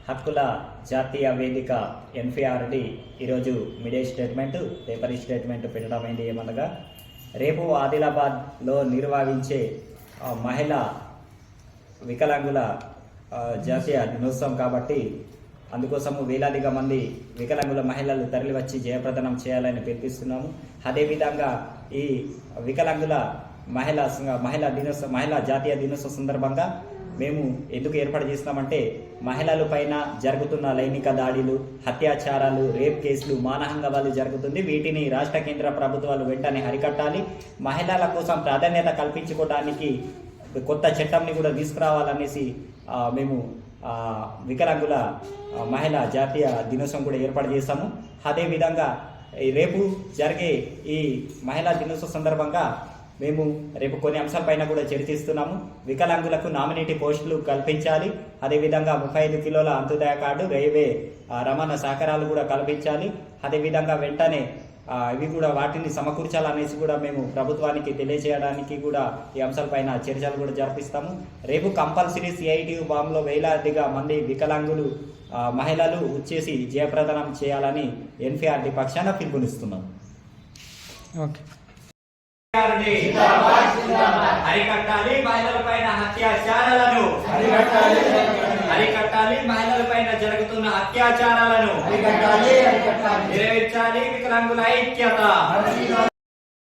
హక్కుల జాతీయ వేదిక ఎన్ఫీఆర్డి ఈరోజు మీడియా స్టేట్మెంట్ పేపర్ స్టేట్మెంట్ పెట్టడమైంది. ఏమనగా రేపు ఆదిలాబాద్లో నిర్వహించే మహిళా వికలాంగుల జాతీయ దినోత్సవం కాబట్టి అందుకోసము వేలాదిగా మంది వికలాంగుల మహిళలు తరలివచ్చి జయప్రదనం చేయాలని పిలిపిస్తున్నాము. అదేవిధంగా ఈ వికలాంగుల మహిళా జాతీయ దినోత్సవం సందర్భంగా మేము ఎందుకు ఏర్పాటు చేస్తున్నామంటే మహిళల పైన జరుగుతున్న లైంగిక దాడులు, అత్యాచారాలు, రేప్ కేసులు, మానభంగాలు జరుగుతుంది. వీటిని రాష్ట్ర కేంద్ర ప్రభుత్వాలు వెంటనే అరికట్టాలి. మహిళల కోసం ప్రాధాన్యత కల్పించుకోవడానికి కొత్త చట్టంని కూడా తీసుకురావాలనేసి మేము వికలాంగుల మహిళా జాతీయ దినోత్సవం కూడా ఏర్పాటు చేస్తాము. అదేవిధంగా రేపు జరిగే ఈ మహిళా దినోత్సవం సందర్భంగా మేము రేపు కొన్ని అంశాలపైన కూడా చర్చిస్తున్నాము. వికలాంగులకు నామినేటీ పోస్టులు కల్పించాలి. అదేవిధంగా 35 కిలోల అంత్యోదయ కార్డు, రైల్వే రవాణా సహకారాలు కూడా కల్పించాలి. అదేవిధంగా వెంటనే ఇవి కూడా వాటిని సమకూర్చాలనేసి కూడా మేము ప్రభుత్వానికి తెలియజేయడానికి కూడా ఈ అంశాలపైన చర్చలు కూడా జరిపిస్తాము. రేపు కంపల్సరీ సిఐటియు బాంబులో వేలాదిగా మంది వికలాంగులు మహిళలు వచ్చేసి జయప్రదనం చేయాలని ఎన్ఫీఆర్డి పక్షాన పిలుపునిస్తున్నాం. ఓకే. అరికట్టాలి మహిళలపైన అత్యాచారాలను, అరికట్టాలి మహిళలపైన జరుగుతున్న అత్యాచారాలను, నెరవేర్చాలి వికలాంగుల ఐక్యత.